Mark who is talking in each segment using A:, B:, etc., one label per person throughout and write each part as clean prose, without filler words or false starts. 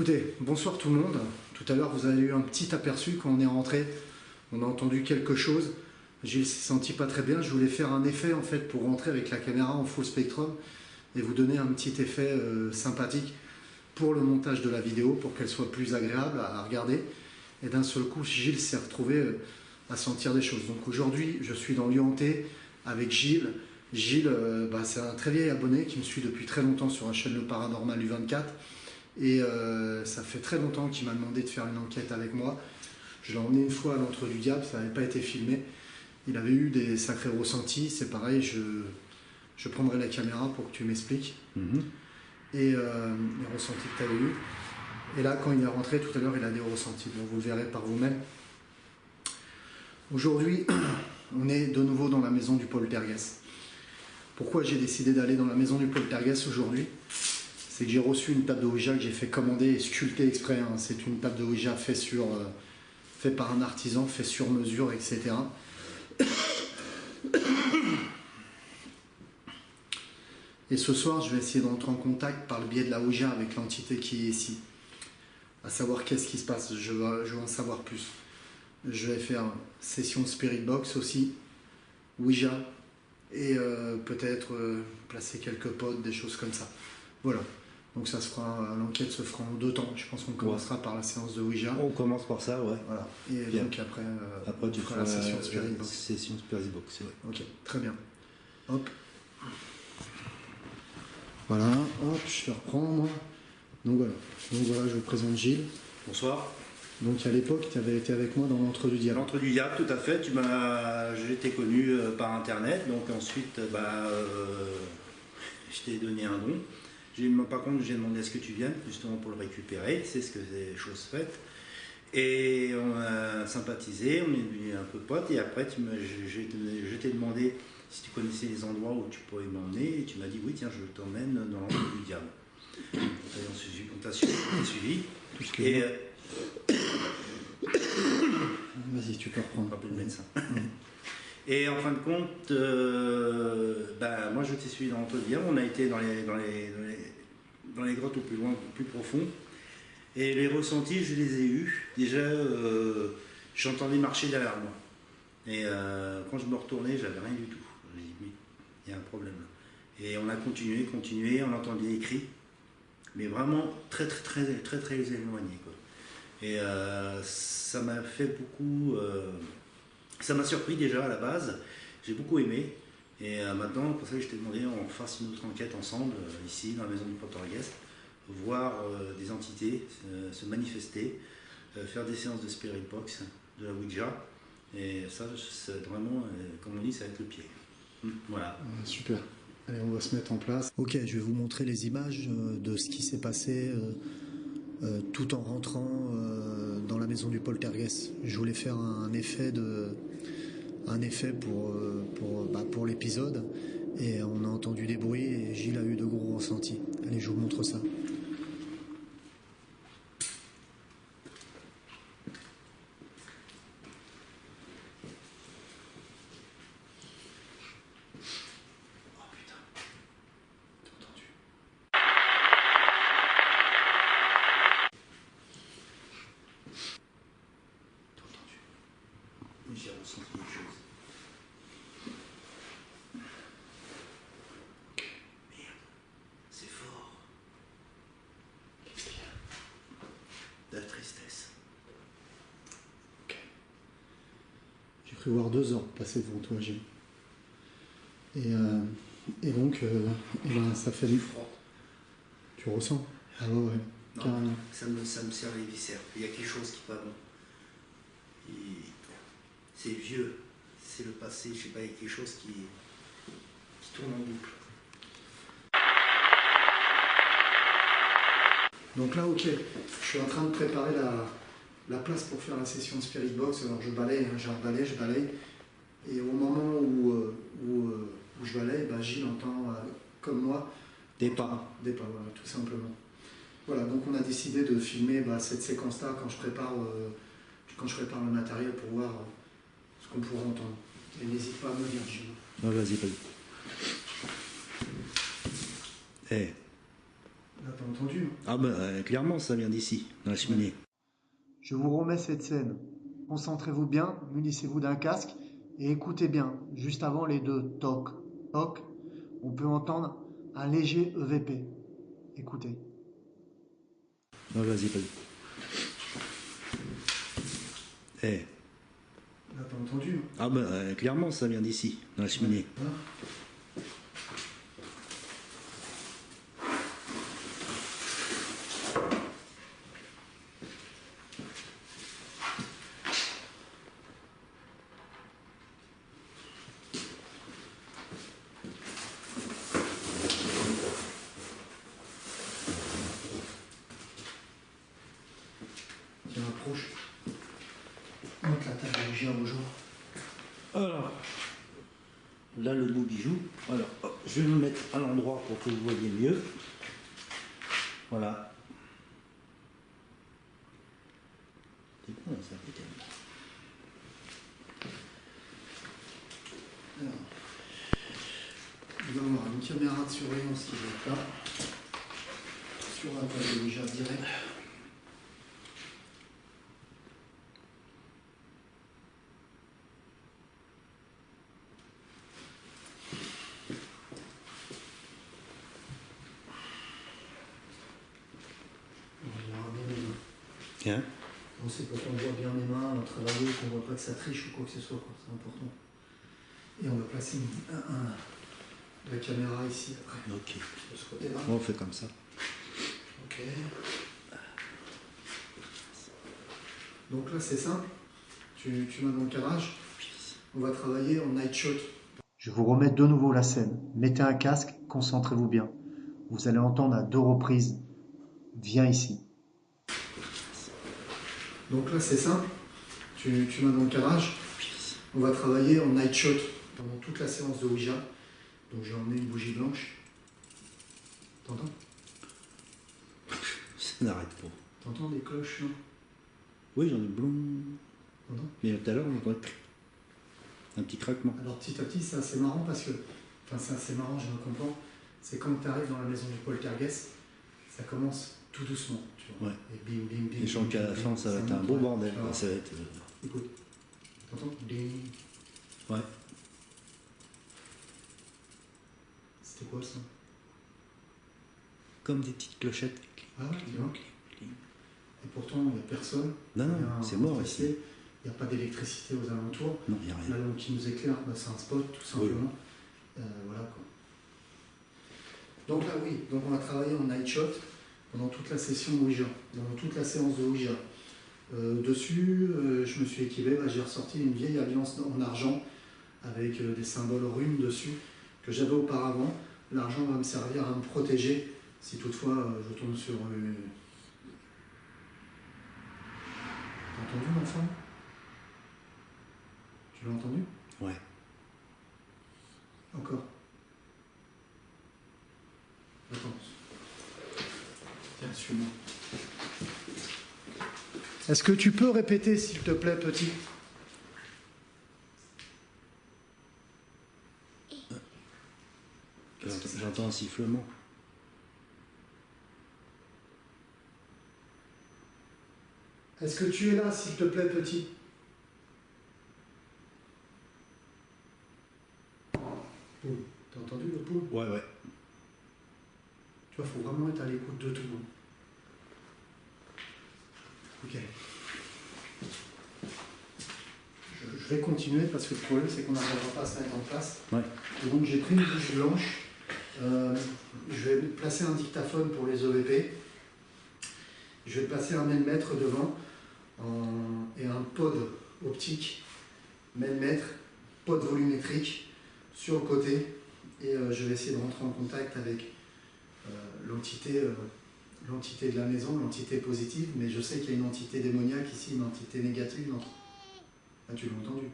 A: Écoutez, bonsoir tout le monde. Tout à l'heure, vous avez eu un petit aperçu quand on est rentré. On a entendu quelque chose. Gilles s'est senti pas très bien. Je voulais faire un effet en fait pour rentrer avec la caméra en full spectrum et vous donner un petit effet sympathique pour le montage de la vidéo, pour qu'elle soit plus agréable à regarder. Et d'un seul coup, Gilles s'est retrouvé à sentir des choses. Donc aujourd'hui, je suis dans Lyon Hanté avec Gilles. Gilles, c'est un très vieil abonné qui me suit depuis très longtemps sur la chaîne Le Paranormal U24. Et ça fait très longtemps qu'il m'a demandé de faire une enquête avec moi. Je l'ai emmené une fois à l'Antre du Diable, ça n'avait pas été filmé. Il avait eu des sacrés ressentis, c'est pareil, je prendrai la caméra pour que tu m'expliques. Et les ressentis que tu avais eu. Et là, quand il est rentré tout à l'heure, il a des ressentis. Donc vous le verrez par vous-même. Aujourd'hui, on est de nouveau dans la maison du poltergeist. Pourquoi j'ai décidé d'aller dans la maison du poltergeist aujourd'hui? C'est que j'ai reçu une table de Ouija que j'ai fait commander et sculpter exprès. Hein. C'est une table de Ouija fait par un artisan, fait sur mesure, etc. Et ce soir, je vais essayer d'entrer en contact par le biais de la Ouija avec l'entité qui est ici. À savoir qu'est-ce qui se passe, je veux en savoir plus. Je vais faire session Spirit Box aussi, Ouija, et peut-être placer quelques pods, des choses comme ça. Voilà. Donc ça se fera, l'enquête se fera en 2 temps. Je pense qu'on commencera par la séance de Ouija.
B: On commence par ça, ouais.
A: Voilà. Et
B: bien.
A: donc après
B: tu
A: feras la session Spirit Box.
B: Session Spirit Box, ouais.
A: Ok, très bien. Hop. Voilà, hop, je te reprends moi. Donc voilà, je vous présente Gilles.
B: Bonsoir.
A: Donc à l'époque, tu avais été avec moi dans l'Antre du Diable.
B: L'Antre du Diable, tout à fait. J'ai été connu par internet, donc ensuite, je t'ai donné un don. Par contre, j'ai demandé à ce que tu viennes, justement pour le récupérer. C'est ce que c'est chose faite. Et on a sympathisé, on est devenu un peu potes. Et après, je t'ai demandé si tu connaissais les endroits où tu pourrais m'emmener. Et tu m'as dit oui, tiens, je t'emmène dans l'Antre du Diable. On t'a suivi. Et
A: vas-y, tu peux reprendre.
B: Pas plus de médecin. Et en fin de compte, moi je t'ai suivi dans l'Antre du Diable. On a été dans les grottes au plus loin, au plus profond. Et les ressentis, je les ai eus. Déjà, j'entendais marcher derrière moi. Et quand je me retournais, j'avais rien du tout. J'ai dit, oui, il y a un problème là. Et on a continué, on entendait des cris. Mais vraiment très éloigné, quoi. Et ça m'a fait beaucoup... ça m'a surpris déjà à la base. J'ai beaucoup aimé. Et maintenant, pour ça que je t'ai demandé on fasse une autre enquête ensemble, ici, dans la maison du poltergeist, voir des entités se manifester, faire des séances de Spirit Box, de la Ouija. Et ça, c'est vraiment, comme on dit, ça va être le pied. Voilà.
A: Super. Allez, on va se mettre en place. Ok, je vais vous montrer les images de ce qui s'est passé tout en rentrant dans la maison du poltergeist. Je voulais faire un effet pour l'épisode et on a entendu des bruits et Gilles a eu de gros ressentis. Allez, je vous montre ça.
B: J'ai ressenti quelque chose. Merde, c'est fort.
A: Qu'est-ce qu'il y a?
B: De la tristesse.
A: Ok. J'ai cru voir 2 orbes passer devant toi, Gilles. Et donc, ça fait du froid. Tu ressens? Ah ouais, carrément.
B: Ça me serre les viscères. Il y a quelque chose qui va bon. C'est vieux, c'est le passé, je sais pas, il y a quelque chose qui tourne en boucle.
A: Donc là, ok, je suis en train de préparer la place pour faire la session de Spirit Box. Alors je balaye, hein, je balaye. Et au moment où je balaye, Gilles entend, comme moi,
B: des pas.
A: Des pas, voilà, tout simplement. Voilà, donc on a décidé de filmer cette séquence-là quand je prépare le matériel pour voir ce qu'on pourra entendre. Et n'hésite pas à me dire, Gilles.
B: Ah, vas-y.
A: Là, Là, t'as entendu, hein?
B: Ah bah clairement ça vient d'ici, dans la cheminée.
A: Je vous remets cette scène. Concentrez-vous bien, munissez-vous d'un casque et écoutez bien. Juste avant les deux toc, toc, on peut entendre un léger EVP. Écoutez.
B: Non, vas-y, vas-y. Eh.
A: Là, t'as entendu, hein?
B: Ah bah clairement ça vient d'ici, dans la cheminée.
A: Voilà. Tiens, approche. Monte la table de Ouija au jour.
B: Alors, là le beau bijou. Alors, hop, je vais me mettre à l'endroit pour que vous voyez mieux. Voilà. C'est bon ça, peut-être.
A: Alors, il va y avoir une caméra de surveillance qui va être là. Sur la table de Ouija direct. On verra bien les mains.
B: Tiens.
A: On sait pour qu'on voit bien les mains, travailler, qu'on voit pas que ça triche ou quoi que ce soit, quoi. C'est important. Et on va placer la caméra ici après.
B: Ok.
A: De ce côté-là.
B: Bon, on fait comme ça.
A: Ok. Donc là c'est simple. Tu m'as dans le cadrage. On va travailler en night shot. Je vous remets de nouveau la scène. Mettez un casque, concentrez-vous bien. Vous allez entendre à 2 reprises. Viens ici. Donc là c'est simple. Tu m'as dans le cadrage. On va travailler en night shot pendant toute la séance de Ouija. Donc j'ai emmené une bougie blanche. T'entends?
B: Ça n'arrête pas.
A: T'entends des cloches, non?
B: Oui, j'en ai blond.
A: T'entends?
B: Mais tout à l'heure, on entend un petit craquement.
A: Alors petit à petit, c'est assez marrant parce que, enfin c'est assez marrant, je me comprends, c'est quand tu arrives dans la maison du poltergeist, ça commence tout doucement, tu vois.
B: Ouais.
A: Et bim, bim, bim.
B: Et je sens qu'à la fin, ça va être un beau bordel.
A: Alors,
B: Ça va être...
A: écoute, t'entends? Ding.
B: Ouais.
A: C'était quoi ça?
B: Comme des petites clochettes.
A: Ah ouais, tu vois. Et pourtant, il n'y a personne.
B: Non, non,
A: Il y a un
B: c'est mort
A: remplacé,
B: ici.
A: Il n'y a pas d'électricité aux alentours.
B: Non, il n'y a
A: La
B: rien.
A: lampe qui nous éclaire, bah, c'est un spot, tout simplement. Voilà quoi. Donc là, oui, donc on va travailler en night shot pendant toute la session Ouija, pendant toute la séance de Ouija. Dessus, je me suis équipé, j'ai ressorti une vieille alliance en argent avec des symboles runes dessus que j'avais auparavant. L'argent va me servir à me protéger si toutefois je tombe sur une... T'as entendu mon enfant? Tu l'as entendu?
B: Ouais.
A: Encore. Attends. Tiens, suis-moi. Est-ce que tu peux répéter, s'il te plaît, petit?
B: J'entends un sifflement.
A: Est-ce que tu es là, s'il te plaît, petit? Poule. T'as entendu le poule?
B: Ouais, ouais.
A: Tu vois, il faut vraiment être à l'écoute de tout le monde. Ok. Je vais continuer parce que le problème, c'est qu'on n'arrivera pas à se mettre en place.
B: Ouais.
A: Et donc, j'ai pris une bougie blanche. Je vais placer un dictaphone pour les EVP. Je vais placer un mètre devant et un pod optique, mètre, pod volumétrique sur le côté. Et je vais essayer de rentrer en contact avec l'entité de la maison, l'entité positive, mais je sais qu'il y a une entité démoniaque ici, une entité négative. Ah, tu l'as entendu?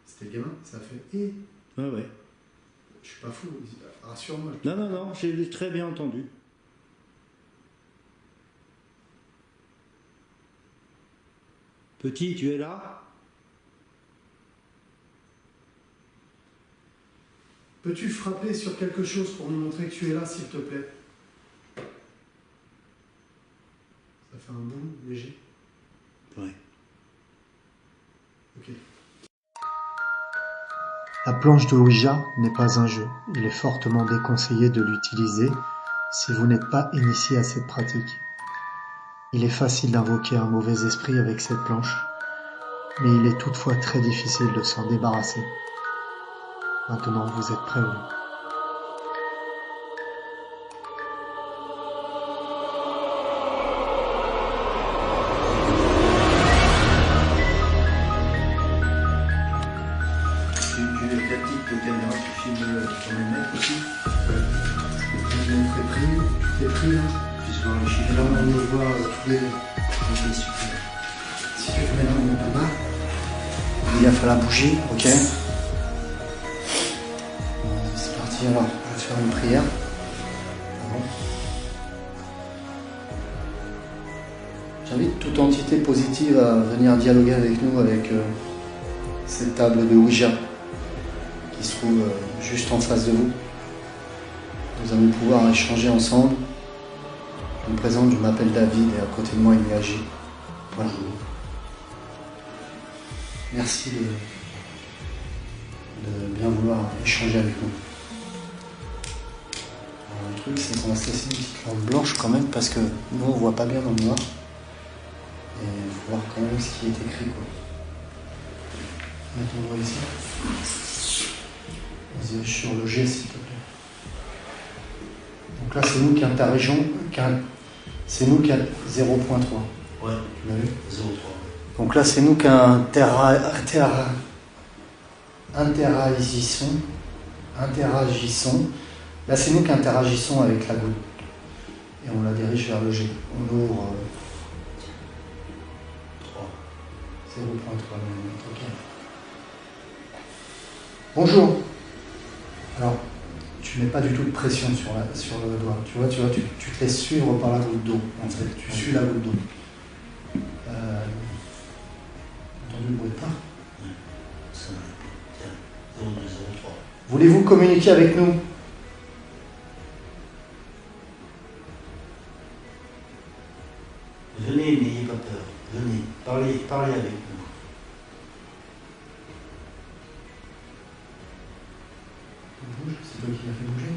A: C'était le gamin, ça a fait « et ».
B: Ouais, ouais.
A: Je suis pas fou, rassure-moi.
B: Non, non, non, j'ai très bien entendu. Petit, tu es là?
A: Peux-tu frapper sur quelque chose pour me montrer que tu es là, s'il te plaît? fait un boom léger.
B: Ouais.
A: Ok. La planche de Ouija n'est pas un jeu. Il est fortement déconseillé de l'utiliser si vous n'êtes pas initié à cette pratique. Il est facile d'invoquer un mauvais esprit avec cette planche, mais il est toutefois très difficile de s'en débarrasser. Maintenant, vous êtes prévenus.
B: La petite caméra, tu filmes ton mec aussi.
A: Je l'ai pris, tout est pris là.
B: Tu vois les
A: Et
B: chiffres.
A: là, on le voit tous les...
B: Ok, super.
A: Si tu veux maintenant, on est pas mal. Il y a fait la bougie, ok. C'est parti alors, je vais te faire une prière. Bon. J'invite toute entité positive à venir dialoguer avec nous avec cette table de Ouija qui se trouve juste en face de vous. Nous allons pouvoir échanger ensemble. Je me présente, je m'appelle David et à côté de moi il y a J. Voilà. Merci de bien vouloir échanger avec nous. Alors, le truc c'est qu'on va se laisser une petite lampe blanche quand même parce que nous on voit pas bien dans le noir. Et il faut voir quand même ce qui est écrit quoi. Mets ton doigt ici. Vas-y, sur le G s'il te plaît. Donc là c'est nous qui interagisons, c'est nous qui a 0.3.
B: Ouais,
A: Tu l'as vu?
B: 0,3.
A: Donc là c'est nous qui interagissons. Là c'est nous qui interagissons avec la goutte. Et on la dirige vers le G. On ouvre
B: 3.
A: 0.3 mm. Ok. Bonjour. Alors, tu mets pas du tout de pression sur le doigt. Tu vois, tu te laisses suivre par la goutte d'eau. En fait, tu suis la goutte d'eau. Entendu le bruit de pas?
B: Ça va. Tiens, 0,2, 0,3.
A: Voulez-vous communiquer avec nous?
B: Venez, n'ayez pas peur. Venez, parlez avec nous.
A: Bouge, c'est toi qui l'as fait bouger.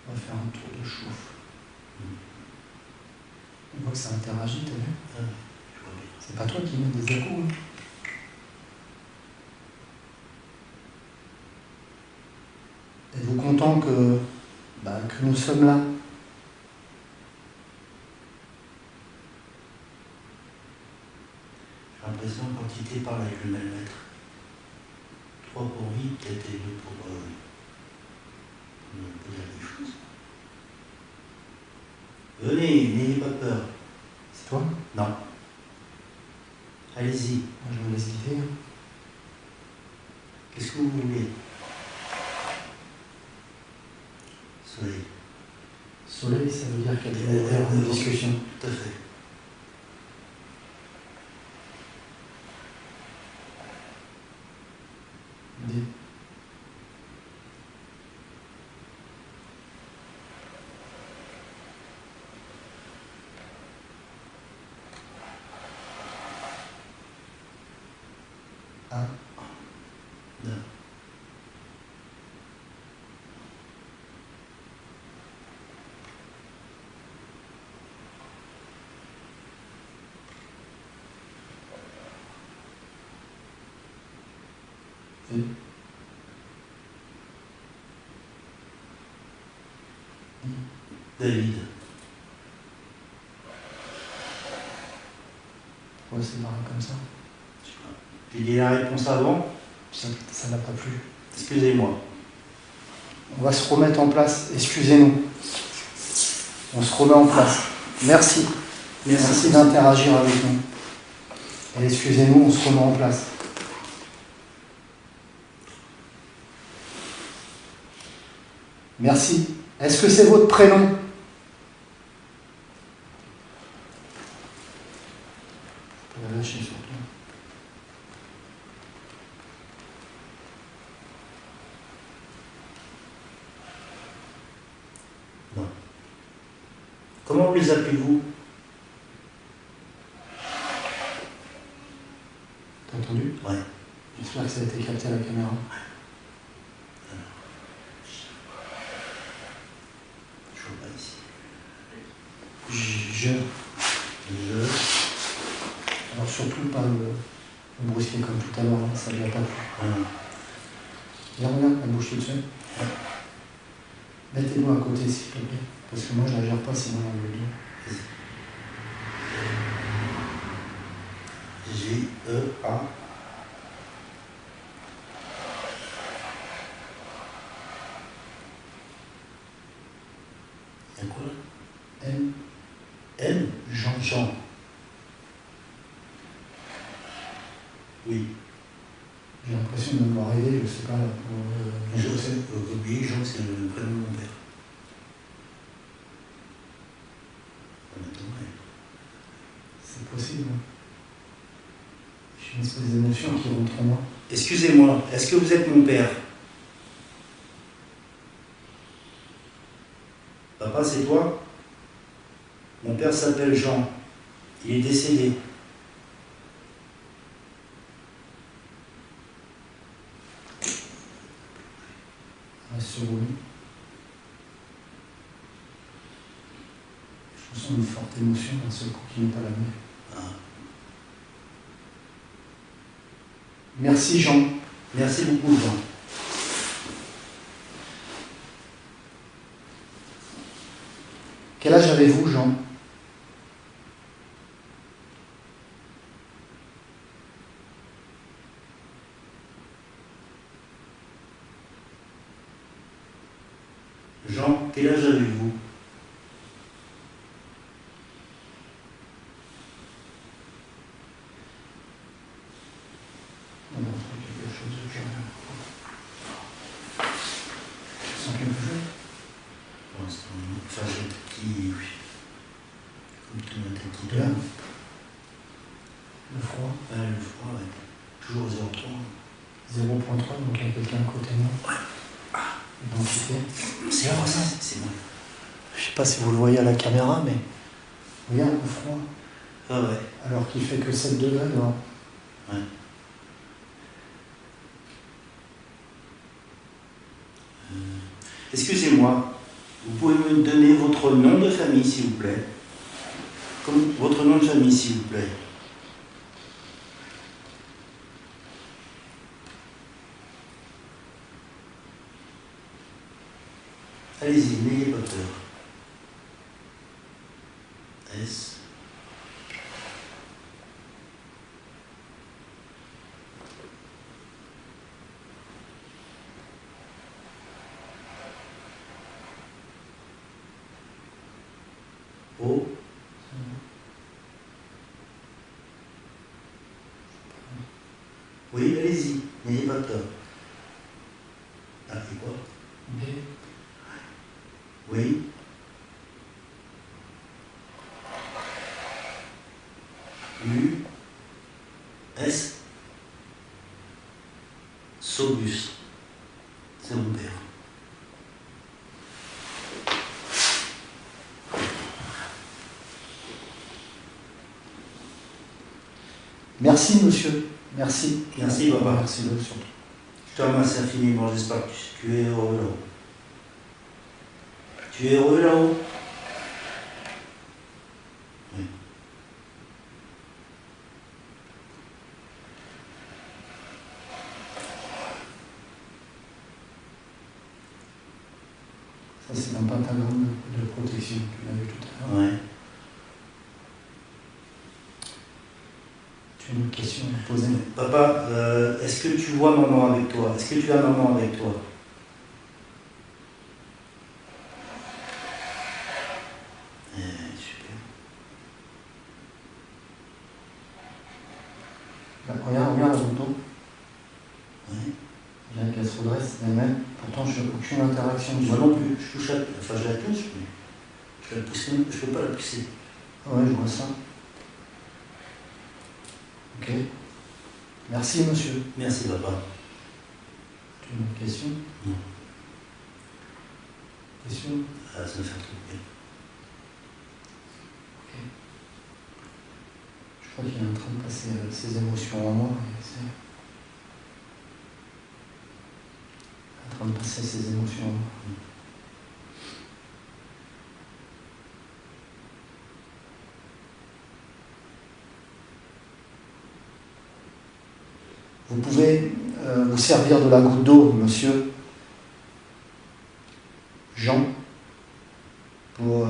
A: On va faire un tour de chauffe. On voit que ça interagit, t'as vu?
B: Je vois bien.
A: C'est pas toi qui mets des échos, hein? Êtes-vous content que nous sommes là?
B: J'ai l'impression que l'entité parle avec le même maître. 3 pour oui, peut-être et 2 pour dire des choses. Venez, n'ayez pas peur.
A: C'est toi?
B: Non. Allez-y.
A: Moi, je me laisse guider. Hein.
B: Qu'est-ce que vous voulez? Soleil.
A: Soleil, ça veut dire qu'il y a des moteurs de discussion.
B: Tout à fait.
A: Dis. Un.
B: Non.
A: Dis.
B: David.
A: Pourquoi c'est marrant comme ça?
B: Je sais pas. J'ai dit la réponse avant.
A: Ça n'a pas plu.
B: Excusez-moi.
A: On va se remettre en place. Excusez-nous. On se remet en place. Merci. Merci d'interagir avec nous. Et excusez-nous, on se remet en place. Merci. Est-ce que c'est votre prénom? Lâchez surtout.
B: Non. Comment vous les appelez-vous?
A: T'as entendu?
B: Ouais.
A: J'espère que ça a été capté à la caméra.
B: Je vois pas ici.
A: Je. Alors surtout pas le brusquer comme tout à l'heure, hein, ça ne lui a pas plu. Viens, regarde, la bouche toute seule. Mettez-vous à côté s'il te plaît, parce que moi je la gère pas sinon on le dit.
B: G-E-A. Il y a quoi là?
A: M.
B: M.
A: Jean.
B: Jean. Oui.
A: J'ai l'impression de me voir rêver, je sais pas.
B: Oui, Jean, c'est le prénom de mon père.
A: C'est possible. Hein. J'ai une espèce d'émotion qui rentre en moi.
B: Excusez-moi, est-ce que vous êtes mon père? Papa, c'est toi? Mon père s'appelle Jean. Il est décédé.
A: Reste sur lui. Je ressens une forte émotion d'un seul coup qui n'est pas la mienne. Merci Jean.
B: Merci beaucoup, Jean.
A: Quel âge avez-vous, Jean?
B: Jean, quel âge avez-vous?
A: On a entendu quelque chose de genre. Tu sens quelque chose?
B: Pour l'instant, non. Enfin, j'ai un petit... Oui. Comme tout un petit
A: Là.
B: doigt.
A: Le froid.
B: Le froid, ouais. Toujours 0,3.
A: 0,3, donc il y a quelqu'un à côté de moi.
B: Ouais.
A: Identité.
B: C'est moi, ça, c'est moi.
A: Je sais pas si vous le voyez à la caméra, mais regarde le froid.
B: Ah ouais.
A: Alors qu'il fait que 7 degrés dehors.
B: Ouais. Excusez-moi, vous pouvez me donner votre nom de famille, s'il vous plaît? Comme votre nom de famille, s'il vous plaît. Allez-y, n'ayez pas peur. S. O. Oui, allez-y, n'ayez pas peur. Ah, et quoi?
A: B.
B: Oui. U. S. Sobus. C'est mon père.
A: Merci monsieur. Merci.
B: Merci, papa.
A: Merci le surtout.
B: Je te remercie infiniment, j'espère que tu es heureux là-haut. Tu es heureux là-haut? Oui.
A: Ça c'est un pentagramme de protection, tu l'as vu tout à l'heure.
B: Ouais.
A: Tu as une question à me poser?
B: Papa, est-ce que tu vois maman avec toi? Est-ce que tu as maman avec toi? Super.
A: Regarde le bouton.
B: Ouais.
A: Bien qu'elle se redresse d'elle-même. Pourtant j'ai aucune interaction dessus.
B: Moi non plus, je touche enfin je la touche, mais je la pousse même, je peux pas la pousser.
A: Ouais, je vois ça. Ok. Merci, monsieur.
B: Merci, papa.
A: Tu as une autre question?
B: Non.
A: Question?
B: Ah, ça me fait un truc bien.
A: Ok. Je crois qu'il est en train de passer ses émotions en moi. Il est en train de passer ses émotions en moi. Vous pouvez vous servir de la goutte d'eau, monsieur Jean, pour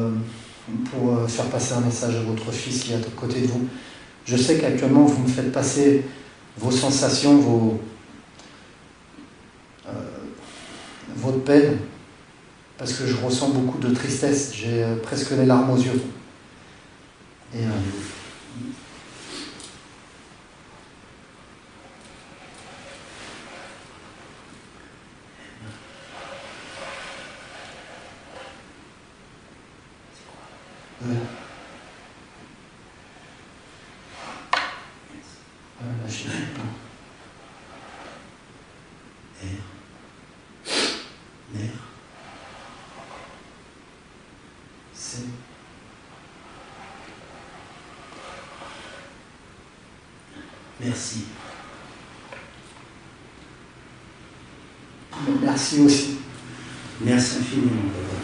A: faire passer un message à votre fils qui est à côté de vous. Je sais qu'actuellement, vous me faites passer vos sensations, votre peine, parce que je ressens beaucoup de tristesse. J'ai presque les larmes aux yeux. Et, lâchez pas. C'est...
B: Merci.
A: Merci aussi.
B: Merci infiniment, papa.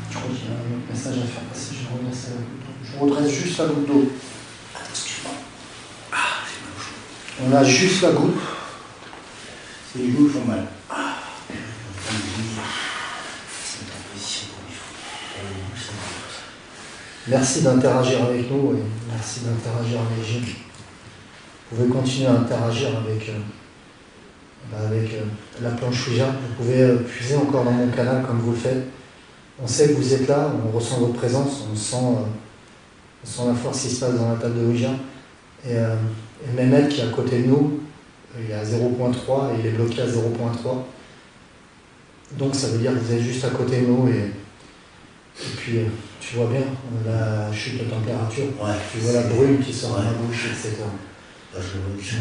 A: Je crois qu'il y a un autre message à faire passer. Je redresse juste la goutte d'eau.
B: Attends, excuse-moi. Ah, j'ai mal au chaud.
A: On a juste la goutte.
B: C'est les joues qui font mal. Ah, c'est en position comme il faut.
A: Merci d'interagir avec nous et merci d'interagir avec Gilles. Vous pouvez continuer à interagir avec la planche Ouija. Vous pouvez puiser encore dans mon canal comme vous le faites. On sait que vous êtes là, on ressent votre présence, on sent la force qui se passe dans la table de Ouija. Et Mehmet qui est à côté de nous, il est à 0.3 et il est bloqué à 0.3. Donc ça veut dire que vous êtes juste à côté de nous et puis tu vois bien la chute de température,
B: ouais,
A: tu vois la brume qui sort de ma bouche, etc.
B: Là, je le vois déjà.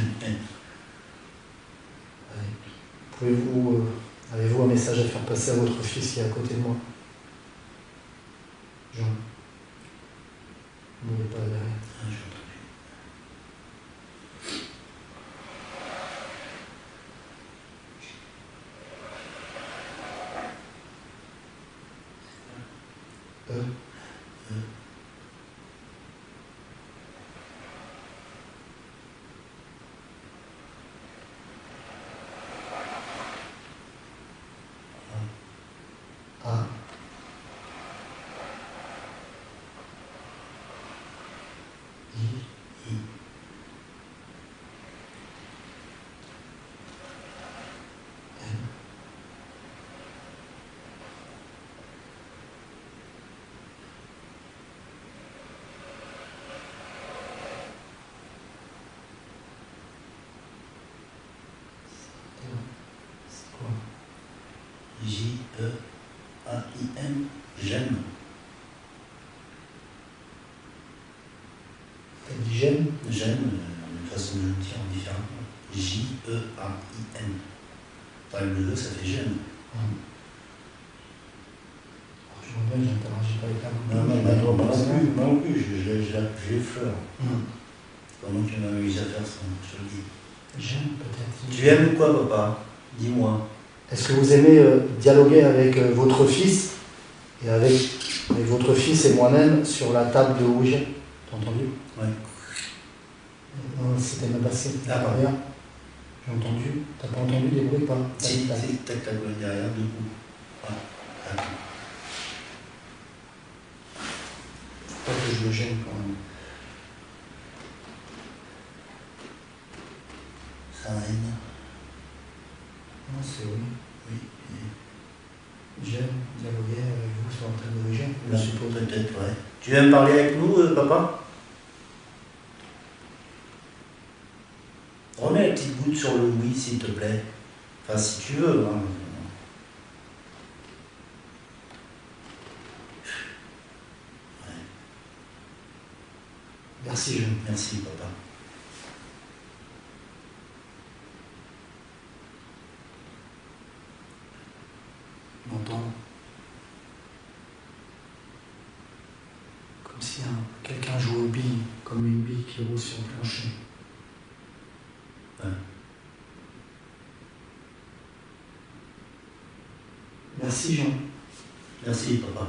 A: Avez-vous un message à faire passer à votre fils qui est à côté de moi? Jean. N'oubliez pas derrière.
B: Ah, j'ai entendu.
A: Ah.
B: J-E-A-I-N, j'aime.
A: T'as dit j'aime?
B: J'aime, une façon de le dire différemment. J-E-A-I-N. Enfin, le E, ça fait j'aime.
A: Je vois bien, j'interagis pas avec la goutte.
B: Non, moi non plus, je l'effleure. Pendant que tu m'as mis à faire ça, je te le dis.
A: J'aime peut-être.
B: Tu aimes quoi, papa? Dis-moi.
A: Est-ce que vous aimez dialoguer avec votre fils et avec votre fils et moi-même sur la table de Ouija? T'as entendu?
B: Ouais.
A: Non, c'était ma bassine.
B: Ah, pardon.
A: Derrière. J'ai entendu. T'as pas entendu des bruits pas?
B: Si, tac, tac, tac, derrière, deux coups. Ouais. Attends.
A: Faut pas que je le gêne quand même.
B: Ça aide.
A: Non, c'est oui.
B: Oui.
A: J'aime dialoguer avec vous sur la table de Ouija, je suppose.
B: Peut-être, ouais. Tu viens me parler avec nous, papa? Remets la petite goutte sur le oui, s'il te plaît. Enfin, si tu veux. Hein. Ouais.
C: Merci, Jean.
B: Merci, papa.
C: M'entends. Comme si quelqu'un jouait aux billes, comme une bille qui roule sur le plancher.
B: Ouais.
C: Merci, Jean.
B: Merci, papa.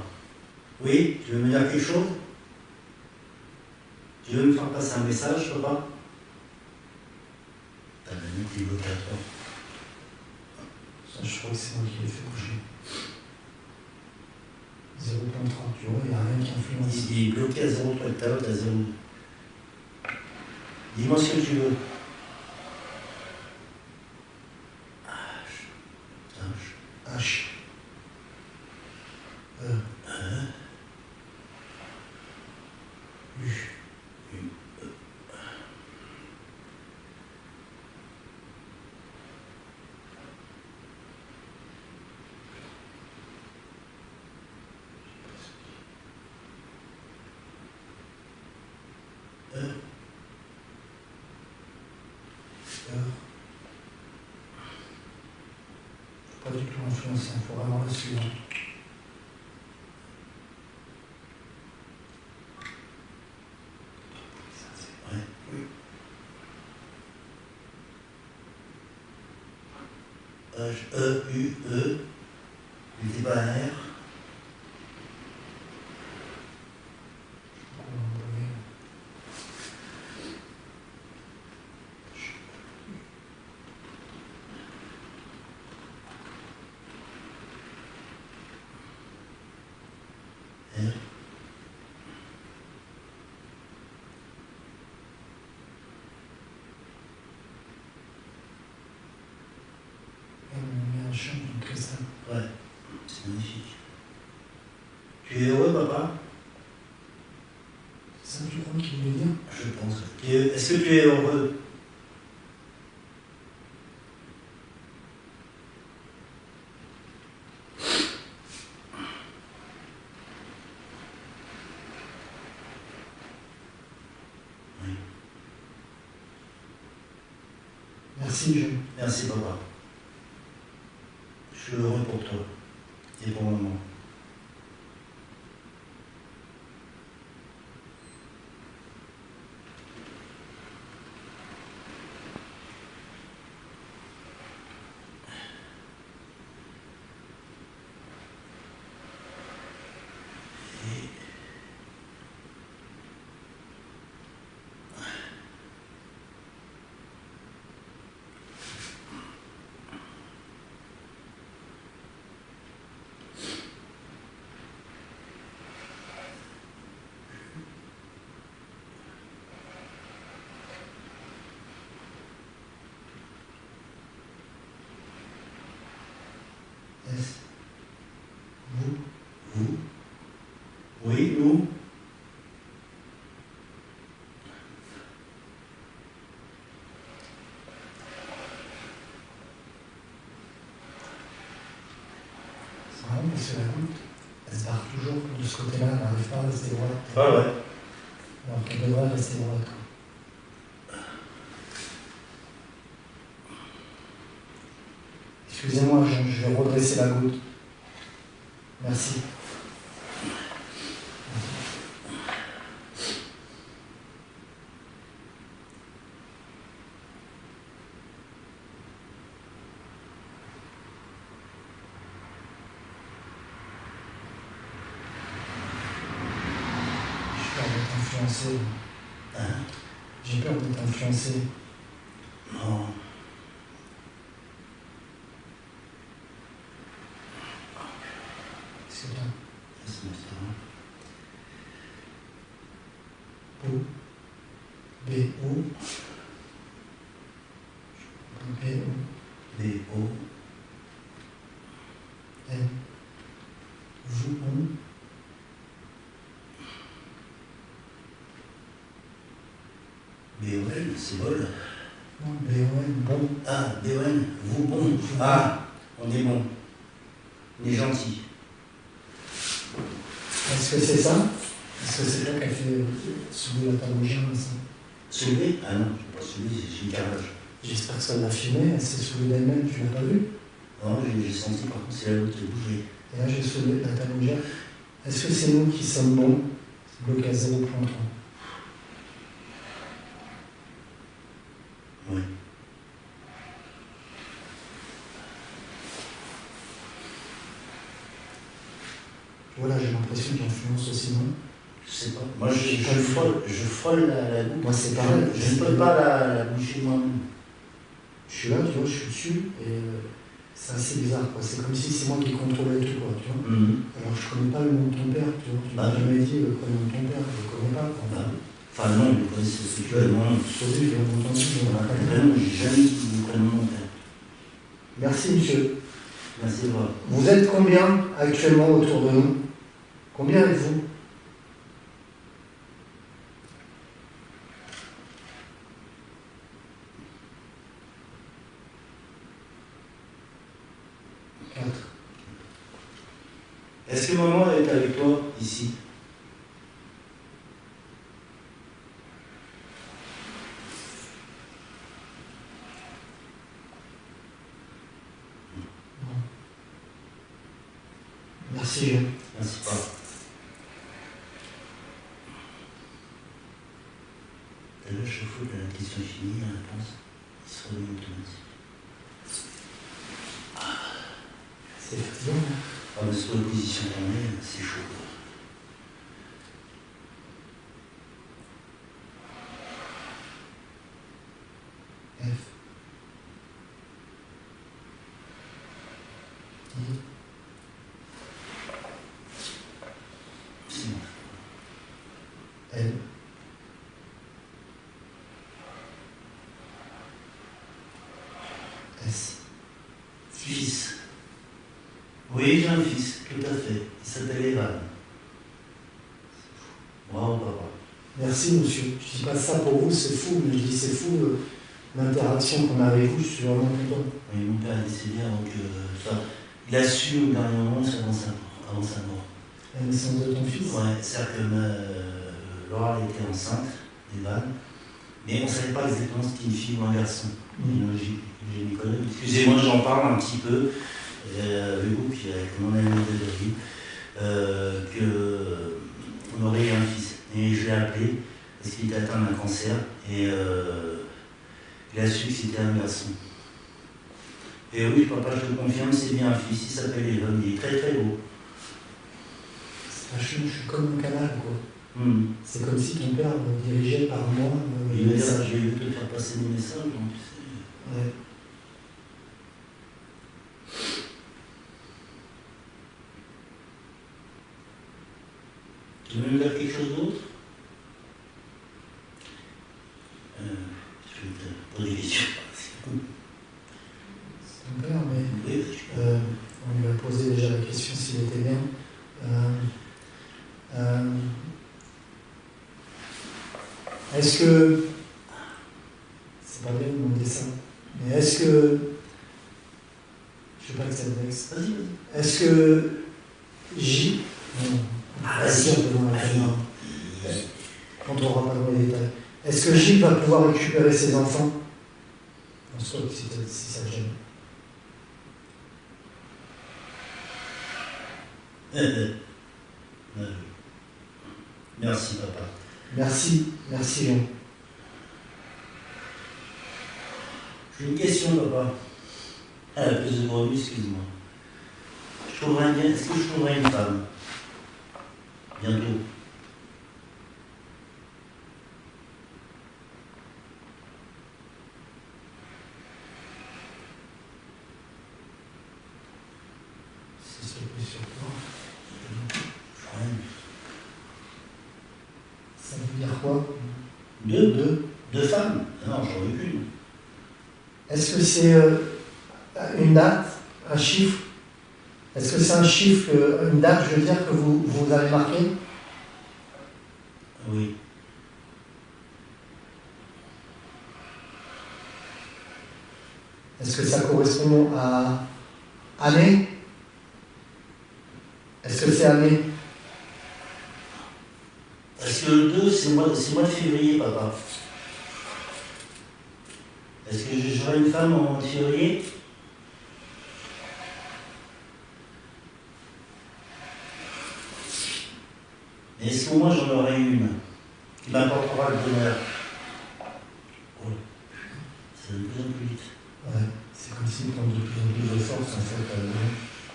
B: Oui, tu veux me dire quelque chose? Tu veux me faire passer un message, papa? T'as mis tes bloqué à toi.
C: Ça, je crois que c'est moi qui l'ai fait bouger. 0.30, tu vois, il n'y a rien qui influence.
B: Il est bloqué à 0 tout à l'heure, t'as 0. Dis-moi ce que tu veux.
C: H. E. U. Pas du tout influencé, il faut vraiment la suivre.
B: H-E-U-E. Il dit pas un R. Ouais, c'est magnifique. Tu es heureux, papa?
C: C'est ça que tu crois qu'il voulait dire?
B: Je pense. Est-ce que tu es heureux? Oui.
C: Merci, Jean.
B: Merci, papa. Je suis heureux pour toi et pour maman.
C: S.
B: Vous? Oui, nous?
C: C'est marrant parce que la goutte, elle se barre toujours de ce côté-là, elle n'arrive pas à rester droite.
B: Ah ouais.
C: Alors qu'elle devrait rester droite. Excusez-moi, je vais redresser la goutte. Merci. J'ai peur d'être influencé.
B: Hein?
C: J'ai peur d'être influencé.
B: Non.
C: C'est bien.
B: Laisse-moi ça.
C: O. B-O. B-O.
B: B-O.
C: N. Vous, on.
B: B-O-L, c'est bol.
C: Non, B. B-O-N, bon.
B: Ah, B-O-N, vous, bon. Ah, on est bon. On est gentil.
C: Est-ce que c'est ça? Est-ce que c'est toi qui as fait soulever la table au chien, ça?
B: Soulever? Ah non, je n'ai pas soulevé, j'ai une carrelage.
C: J'espère que ça l'a filmé, elle s'est soulevée d'elle-même, tu l'as pas vu?
B: Non, j'ai senti, par contre, c'est la route de bouger.
C: Et là, j'ai soulevé la table au chien. Est-ce que c'est nous qui sommes bons? Bloqué à 0.3.
B: Oui.
C: Voilà, j'ai l'impression qu'il influence aussi, non?
B: Je sais pas. Moi, je frôle la goutte.
C: Moi, c'est pareil.
B: Je ne peux pas la boucher moi-même.
C: Je suis là, tu vois, je suis dessus, et c'est assez bizarre, quoi. C'est comme si c'est moi qui contrôlais tout, quoi, tu vois. Alors, je connais pas le nom de ton père, tu vois. Tu m'as jamais dit le prénom de ton père, je le connais pas, quoi.
B: Enfin, non, je connais ce que tu as. Non,
C: je l'ai entendu, je l'ai
B: prénom, j'ai jamais dit le prénom de mon père.
C: Merci, monsieur.
B: Merci, moi.
C: Vous êtes combien actuellement autour de nous? Combien êtes-vous?
B: Est-ce que maman est avec toi ici?
C: Merci, Jean.
B: Merci pas. T'as vu, à chaque fois que la question est finie, la réponse, il se remet automatique.
C: C'est fatigant, hein?
B: Ah, mais sur la position qu'on est, c'est chaud.
C: F. I.
B: C'est bon.
C: L. S.
B: Fils. Oui, j'ai un fils, tout à fait. Il s'appelle Evan. Bravo, papa.
C: Merci, monsieur. Je dis pas ça pour vous, c'est fou, mais je dis c'est fou l'interaction qu'on a avec vous, je suis vraiment content.
B: Oui, mon père est décédé avant que. Enfin, il a su au dernier moment avant sa mort.
C: La naissance de ton fils?
B: Ouais, c'est-à-dire que Laura était enceinte, Evan, mais on ne savait pas exactement si c'était une fille ou un garçon. Excusez-moi, j'en parle un petit peu. Hugo, qui est mon ami de la vie, qu'on aurait eu un fils. Et je l'ai appelé parce qu'il était atteint d'un cancer et il a su que c'était un garçon. Et oui, papa, je te confirme, c'est bien un fils, il s'appelle Evan, il est très très beau.
C: Je suis comme un canal, quoi. C'est comme si ton père me dirigeait par moi.
B: Il veut dire, je vais te faire passer des messages, donc tu sais.
C: Ouais.
B: Tu veux me dire quelque chose d'autre? Je vais te poser des questions.
C: C'est ton père, mais
B: Oui,
C: on lui a posé déjà la question s'il était bien. Est-ce que... C'est pas bien de demander ça, mais est-ce que... Je sais pas que ça te vexe.
B: vas-y, vas-y.
C: Est-ce que J... Non.
B: Vas-y.
C: Devant la caméra. Quand on rentre pas dans les détails. Est-ce que J va pouvoir récupérer ses enfants? On stop si ça te gêne.
B: Merci, papa.
C: Merci Jean.
B: J'ai une question, papa. Ah, la plus de bruit, excuse-moi. Est-ce que je trouverai une femme? Bientôt.
C: C'est ce que sur toi. Ça veut dire quoi?
B: Deux femmes? Non, j'en veux qu'une.
C: Est-ce que c'est une date, un chiffre? Est-ce que c'est un chiffre, une date, je veux dire, que vous avez marqué?
B: Oui.
C: Est-ce que ça correspond à année? Est-ce que c'est année?
B: Parce que le 2, c'est le mois de février, papa. Est-ce que j'aurai une femme en février? Est-ce que moi j'en aurai une qui m'apportera le bonheur? Ouais. Ça va de plus en plus vite.
C: Ouais, c'est comme si tu prends de plus en plus de force en fait.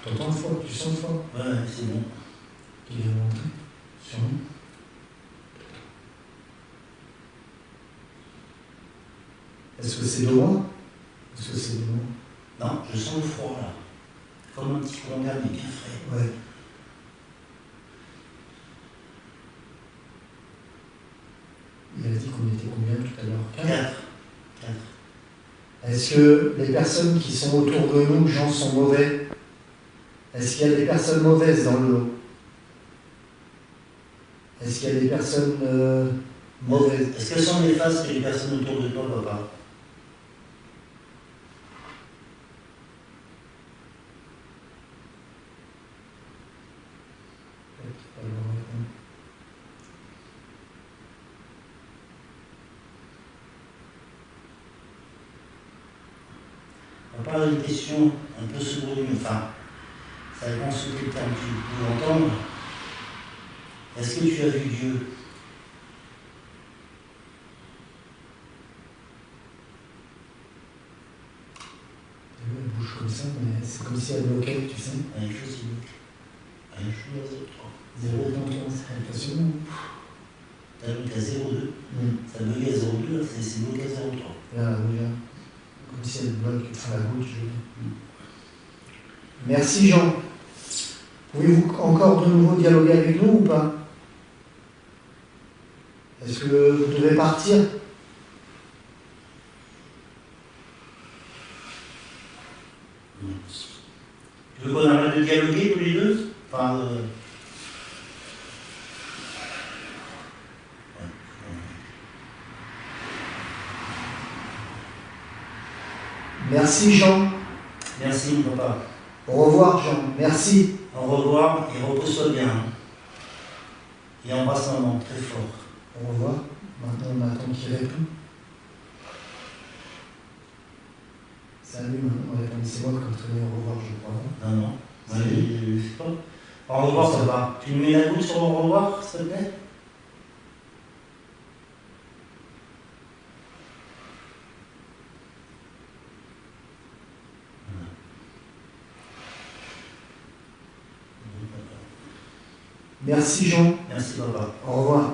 C: T'entends fort, tu sens fort?
B: Ouais, c'est bon.
C: Qui vient monter sur nous. Est-ce que c'est de loin? Est-ce que c'est de loin?
B: Non, je sens le froid là. Comme un petit courant d'air mais bien frais.
C: Ouais. Il a dit qu'on était combien tout à l'heure? 4.
B: 4.
C: Est-ce que les personnes qui sont autour de nous, gens, sont mauvais? Est-ce qu'il y a des personnes mauvaises dans le lot? Est-ce qu'il y a des personnes mauvaises?
B: Est-ce qu'elles sont néfastes que les personnes autour de toi, papa? On parle d'une question un peu saugrenue, enfin, ça dépend ce que tu peux entendre. Est-ce que tu as vu Dieu?
C: Elle bouge comme ça, mais c'est comme si elle bloquait, tu sais.
B: Une chose, il bloque. Une chose,
C: 0 dans toi, c'est impressionnant.
B: T'as vu, t'as 0,2. Ça buguait à 0,2, c'est bloqué à 0,3.
C: Là, regarde. Comme si elle bloque, enfin la gauche. Merci Jean. Pouvez-vous encore de nouveau dialoguer avec nous ou pas? Est-ce que vous devez partir?
B: Tu veux qu'on arrête de dialoguer tous les deux? Enfin,
C: Merci Jean.
B: Merci papa.
C: Au revoir Jean. Merci.
B: Au revoir et repose-toi bien. Et embrasse maman très fort.
C: Au revoir. Maintenant on attend qu'il réponde. Salut, on répond. C'est moi qui entraînais au revoir, je crois.
B: Non, non. Je sais pas. Au revoir, ça va. Tu me mets la goutte sur au revoir, s'il te plaît?
C: Merci Jean.
B: Merci papa.
C: Au revoir.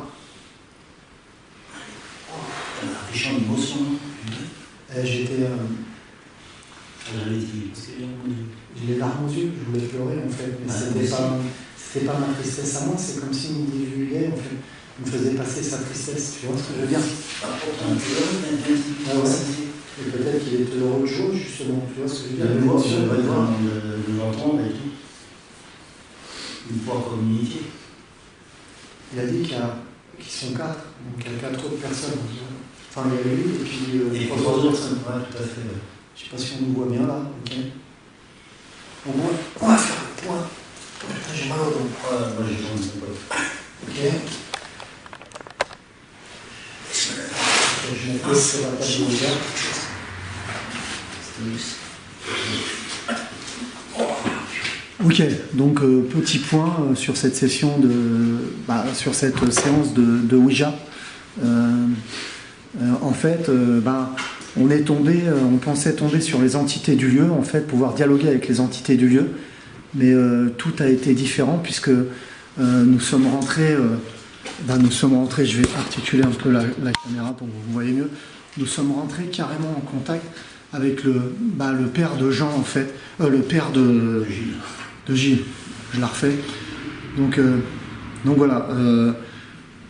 B: T'as un riche en émotion.
C: J'étais.
B: J'avais dit, parce que
C: j'ai les larmes aux yeux, je voulais pleurer en fait, mais c'était pas ma tristesse à moi, c'est comme s'il me divulguait, en fait, il me faisait passer sa tristesse, tu vois ce que je veux dire? Et peut-être qu'il est heureux de jour justement, tu vois ce que je veux dire?
B: L'émotion, de l'entendre et tout. Une fois communiqué.
C: Il a dit qu'ils sont 4, donc il y a 4 autres personnes. Enfin, il y a lui et puis 3 autres personnes.
B: Ouais, tout à fait.
C: Je sais pas si on nous voit bien là, ok. On va faire le point. J'ai mal au dos.
B: Ouais, moi j'ai besoin de ça.
C: Ok. Je me pose sur la table de yoga. Ok, donc petit point sur cette session sur cette séance de Ouija. En fait, on pensait tomber sur les entités du lieu, en fait, pouvoir dialoguer avec les entités du lieu, mais tout a été différent puisque nous sommes rentrés, je vais articuler un peu la caméra pour que vous voyez mieux, nous sommes rentrés carrément en contact avec le père de Jean, en fait, le père de Gilles, je la refais. Donc voilà,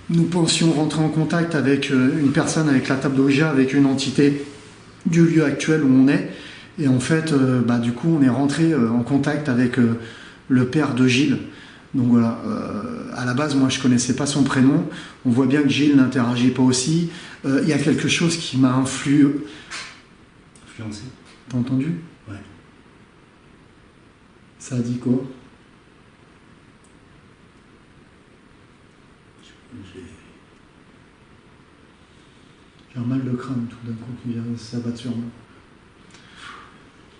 C: nous pensions rentrer en contact avec une personne avec la table d'Ouija, avec une entité du lieu actuel où on est, et en fait, du coup, on est rentré en contact avec le père de Gilles. Donc voilà, à la base, moi je connaissais pas son prénom, on voit bien que Gilles n'interagit pas aussi, il y a quelque chose qui m'a influencé.
A: T'as entendu?
B: Ouais.
A: Ça a dit quoi? J'ai un mal de crâne tout d'un coup qui vient s'abattre sur moi.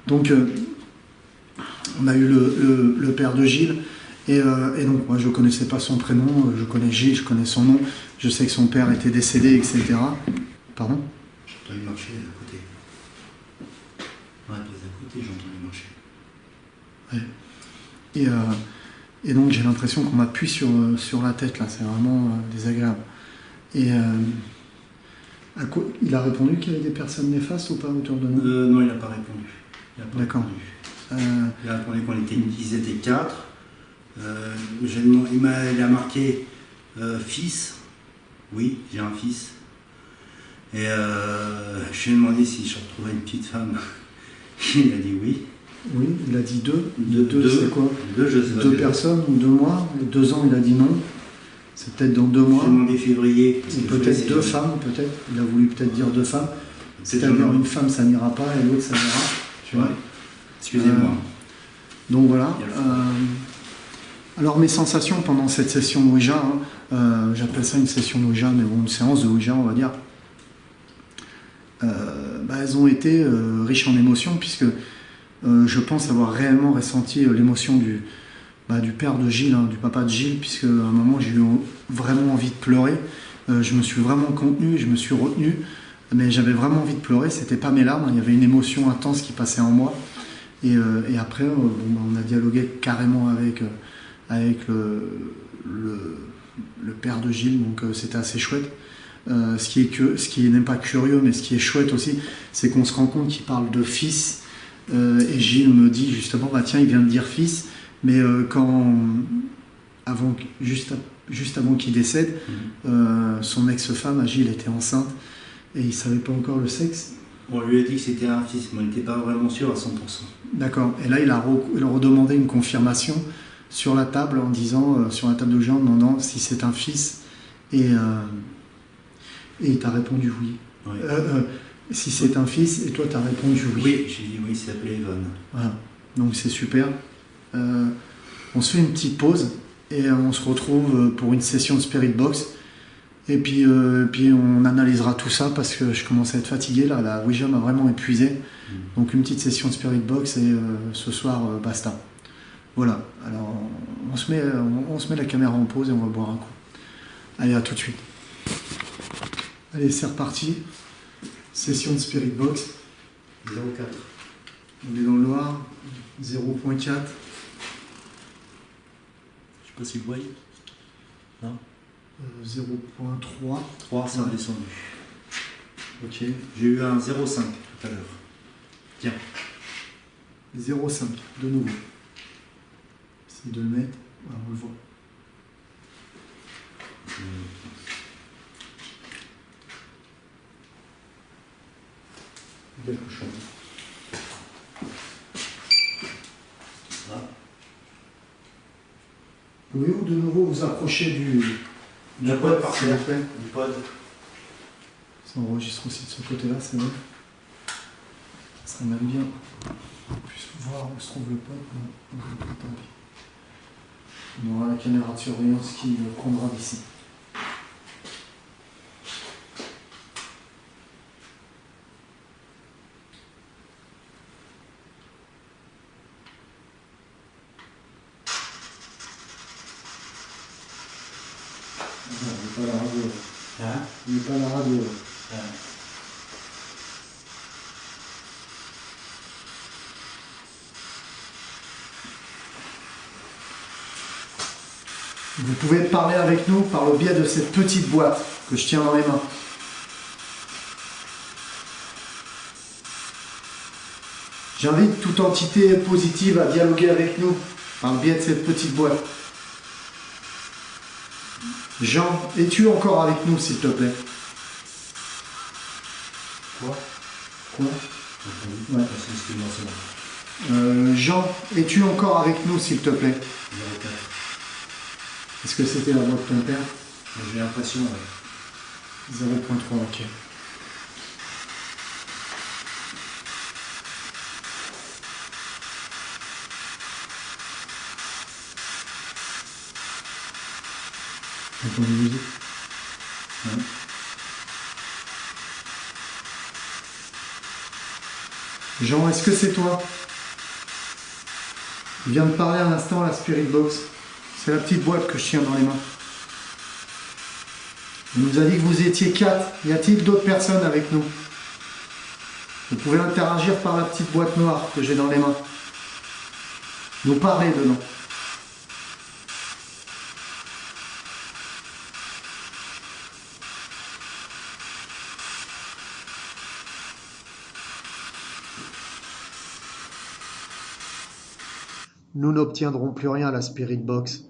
A: Donc, on a eu le père de Gilles, et donc moi je ne connaissais pas son prénom, je connais Gilles, je connais son nom, je sais que son père était décédé, etc. Pardon?
B: J'ai entendu marcher à côté. Ouais, à côté, j'ai entendu marcher.
A: Ouais. Et donc j'ai l'impression qu'on m'appuie sur la tête, là, c'est vraiment désagréable. Et il a répondu qu'il y avait des personnes néfastes ou pas autour de nous?
B: Non, il n'a pas répondu.
A: D'accord.
B: Il a répondu qu'ils étaient 4. Il a marqué fils. Oui, j'ai un fils. Et je lui ai demandé si je retrouvais une petite femme. Il a dit oui.
A: Oui, il a dit 2.
B: Deux,
A: c'est quoi?
B: 2
A: personnes ou 2 mois. 2 ans, il a dit non. C'est peut-être dans 2 mois.
B: J'ai demandé février.
A: Ou peut-être 2 femmes, peut-être. Il a voulu peut-être dire 2 femmes. C'est-à-dire une femme, ça n'ira pas, et l'autre, ça ira. Tu vois?
B: Excusez-moi.
A: Donc voilà. Alors mes sensations pendant cette session de Ouija, j'appelle ça une session de Ouija, mais bon, une séance de Ouija, on va dire. Elles ont été riches en émotions, puisque je pense avoir réellement ressenti l'émotion du père de Gilles, du papa de Gilles, puisque à un moment j'ai eu vraiment envie de pleurer. Je me suis vraiment contenu, je me suis retenu, mais j'avais vraiment envie de pleurer. C'était pas mes larmes, il y avait une émotion intense qui passait en moi. Et après, on a dialogué carrément avec le père de Gilles, donc c'était assez chouette. Ce qui n'est pas curieux, mais ce qui est chouette aussi, c'est qu'on se rend compte qu'il parle de fils. Et Gilles me dit justement, tiens, il vient de dire fils, mais juste avant qu'il décède, son ex-femme, Gilles, était enceinte et il ne savait pas encore le sexe.
B: On lui a dit que c'était un fils, mais on n'était pas vraiment sûr à 100%.
A: D'accord. Et là, il a redemandé une confirmation sur la table en disant, sur la table de gens, en demandant si c'est un fils. Et il t'a répondu oui.
B: Oui.
A: Si c'est un fils, et toi, tu as répondu oui.
B: Oui, j'ai dit oui, il s'appelait Evan.
A: Voilà. Donc c'est super. On se fait une petite pause et on se retrouve pour une session de Spirit Box. Et puis on analysera tout ça parce que je commence à être fatigué. Là, la Ouija m'a vraiment épuisé. Donc une petite session de Spirit Box et ce soir, basta. Voilà. Alors on se met la caméra en pause et on va boire un coup. Allez, à tout de suite. Allez, c'est reparti. Session de Spirit Box.
B: 0,4.
A: On est dans le noir. 0.4.
B: Je sais pas si vous voyez. Non.
A: 0.3.
B: 3, ça a descendu.
A: Ok.
B: J'ai eu un 0,5 tout à l'heure. Tiens.
A: 0,5 de nouveau. Essaye de le mettre. Voilà, on le voit. Quelque chose.
B: Ah.
A: Pouvez-vous de nouveau vous approcher du
B: pod,
A: s'il vous plaît?
B: du pod.
A: Ça enregistre aussi de ce côté-là, c'est vrai. Ça serait même bien qu'on puisse voir où se trouve le pod. Non, tant pis. On aura la caméra de surveillance qui le prendra d'ici. Il n'est pas à la radio.
B: Hein?
A: Il n'est pas à la radio. Vous pouvez parler avec nous par le biais de cette petite boîte que je tiens dans les mains. J'invite toute entité positive à dialoguer avec nous par le biais de cette petite boîte. Jean, es-tu encore avec nous, s'il te plaît?
B: Quoi?
A: Ouais. Jean, es-tu encore avec nous, s'il te plaît?
B: 0,4.
A: Est-ce que c'était la voix de ton père?
B: J'ai l'impression, ouais.
A: 0.3, ok. J'entends des musiques. Ouais. Jean, est-ce que c'est toi? Il vient de parler à l'instant à la Spirit Box. C'est la petite boîte que je tiens dans les mains. Il nous a dit que vous étiez 4. Y a-t-il d'autres personnes avec nous? Vous pouvez interagir par la petite boîte noire que j'ai dans les mains. Nous parler dedans. Nous n'obtiendrons plus rien à la Spirit Box.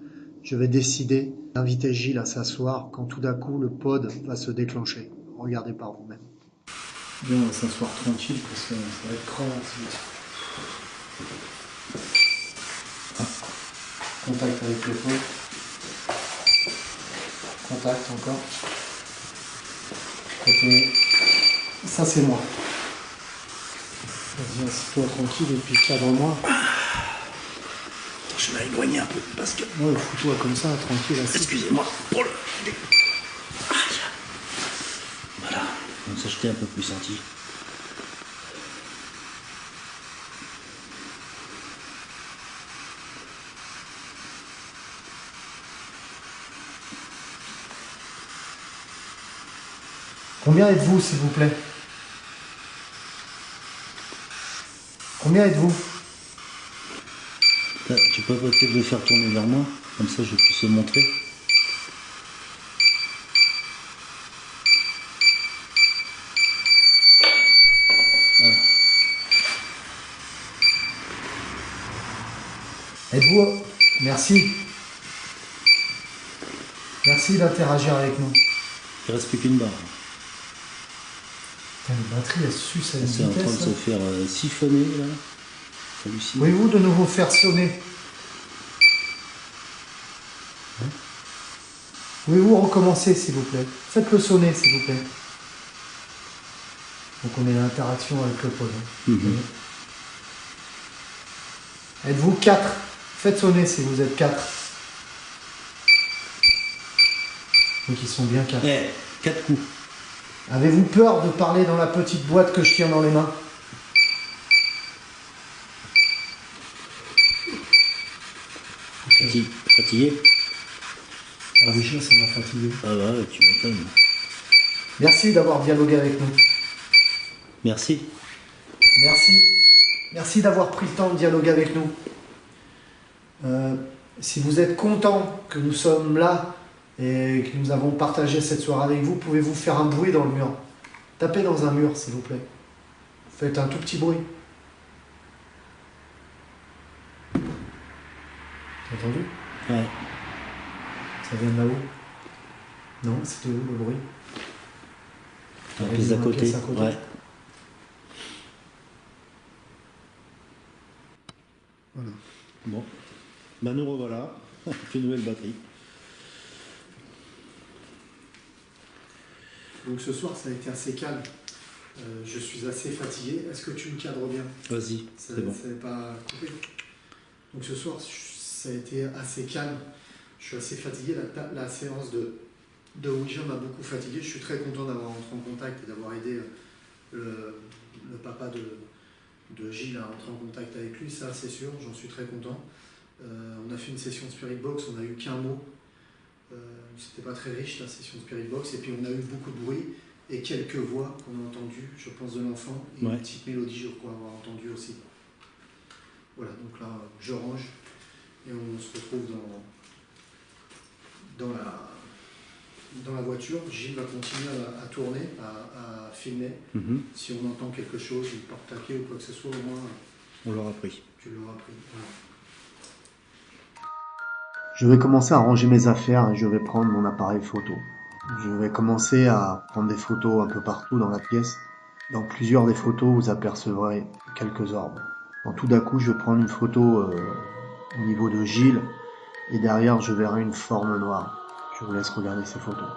A: Je vais décider d'inviter Gilles à s'asseoir quand tout d'un coup le pod va se déclencher. Regardez par vous-même. Bien, on va s'asseoir tranquille parce que ça va être crevant ensuite. Contact avec le pod. Contact encore. Continue. Ça c'est moi. Vas-y, assieds-toi tranquille et puis cadre-moi.
B: Je vais éloigner un peu parce que...
A: Ouais, fous-toi comme ça, tranquille.
B: Excusez-moi pour le... Voilà, comme ça je t'ai un peu plus senti.
A: Combien êtes-vous, s'il vous plaît? Combien êtes-vous?
B: Tu peux peut-être le faire tourner vers moi, comme ça je puisse le montrer. Voilà.
A: Êtes-vous... Merci. Merci d'interagir avec nous.
B: Il reste plus qu'une barre.
A: Putain, la batterie, elle suce à une
B: C'est en train de
A: vitesse.
B: se faire siphonner là. Halluciné.
A: Pouvez-vous de nouveau faire sonner? Pouvez-vous recommencer, s'il vous plaît? Faites-le sonner, s'il vous plaît. Donc on est en interaction avec le pod. Êtes-vous 4? Faites sonner si vous êtes 4. Donc ils sont bien 4.
B: 4 coups.
A: Avez-vous peur de parler dans la petite boîte que je tiens dans les mains?
B: Fatigué?
A: Ah oui, ça m'a fatigué.
B: Ah ouais, tu m'étonnes.
A: Merci d'avoir dialogué avec nous.
B: Merci.
A: Merci. Merci d'avoir pris le temps de dialoguer avec nous. Si vous êtes content que nous sommes là et que nous avons partagé cette soirée avec vous, pouvez-vous faire un bruit dans le mur? Tapez dans un mur, s'il vous plaît. Faites un tout petit bruit. T'as entendu?
B: Ouais.
A: Ça vient de là-haut? Non, c'était où le bruit?
B: La pièce d'à côté. Ouais.
A: Voilà.
B: Bon. Ben nous revoilà. Avec une nouvelle batterie.
A: Donc ce soir, ça a été assez calme. Je suis assez fatigué. Est-ce que tu me cadres bien?
B: Vas-y, c'est bon.
A: Ça n'est pas coupé. Donc ce soir, ça a été assez calme. Je suis assez fatigué. La séance de Ouija m'a beaucoup fatigué. Je suis très content d'avoir entré en contact et d'avoir aidé le papa de Gilles à entrer en contact avec lui. Ça, c'est sûr, j'en suis très content. On a fait une session de Spirit Box, on n'a eu qu'un mot. C'était pas très riche la session de Spirit Box. Et puis on a eu beaucoup de bruit et quelques voix qu'on a entendues, je pense, de l'enfant. Et une petite mélodie, je crois avoir entendu aussi. Voilà, donc là, je range et on se retrouve dans la voiture. Gilles va continuer à tourner, à filmer. Si on entend quelque chose, une porte taquée ou quoi que ce soit, au moins
B: on l'aura pris.
A: Tu l'auras pris. Voilà. Je vais commencer à ranger mes affaires et je vais prendre mon appareil photo. Je vais commencer à prendre des photos un peu partout dans la pièce. Dans plusieurs des photos, vous apercevrez quelques orbes. Quand tout d'un coup, je vais prendre une photo au niveau de Gilles et derrière, je verrai une forme noire. Je vous laisse regarder ces photos.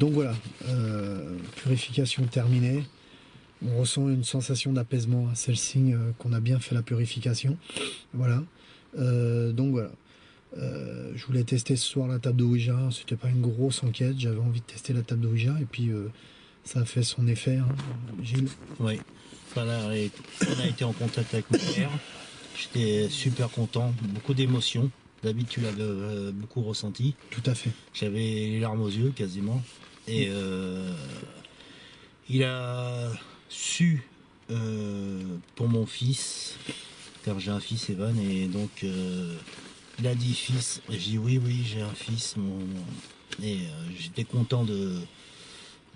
A: Donc voilà, purification terminée. On ressent une sensation d'apaisement, c'est le signe qu'on a bien fait la purification. Voilà. Donc voilà. Je voulais tester ce soir la table de Ouija, c'était pas une grosse enquête, j'avais envie de tester la table de Ouija et puis ça a fait son effet, hein, Gilles.
B: Oui, voilà, on a été en contact avec mon père, j'étais super content, beaucoup d'émotions, David tu l'avais beaucoup ressenti.
A: Tout à fait.
B: J'avais les larmes aux yeux quasiment et il a su pour mon fils, car j'ai un fils Evan et donc il a dit fils, j'ai dit oui j'ai un fils et j'étais content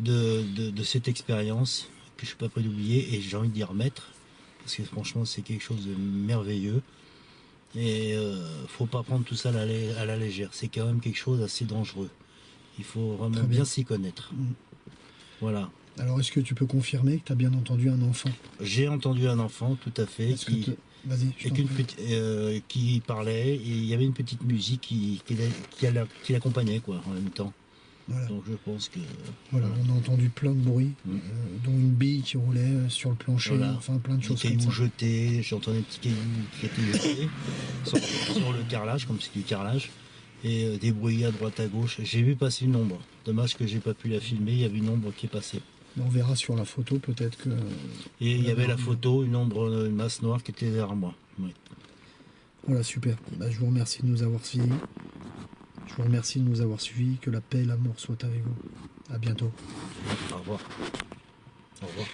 B: de cette expérience que je suis pas prêt d'oublier et j'ai envie d'y remettre parce que franchement c'est quelque chose de merveilleux et faut pas prendre tout ça à la légère, c'est quand même quelque chose d'assez dangereux, il faut vraiment bien s'y connaître. Voilà.
A: Alors est-ce que tu peux confirmer que tu as bien entendu un enfant?
B: J'ai entendu un enfant tout à fait qui parlait et il y avait une petite musique qui l'accompagnait quoi en même temps.
A: Voilà.
B: Donc je pense que...
A: Voilà, on a entendu plein de bruits, dont une bille qui roulait sur le plancher, enfin plein de choses comme ça. Des
B: cailloux jetés, j'entendais des petits cailloux qui étaient jetés sur le carrelage, comme c'est du carrelage, et des bruits à droite à gauche. J'ai vu passer une ombre, dommage que j'ai pas pu la filmer, il y avait une ombre qui est passée.
A: On verra sur la photo peut-être que...
B: Et il y avait la photo, une ombre, une masse noire qui était derrière moi. Oui.
A: Voilà, super. Bah, je vous remercie de nous avoir suivis. Je vous remercie de nous avoir suivis. Que la paix et l'amour soient avec vous. À bientôt.
B: Au revoir. Au revoir.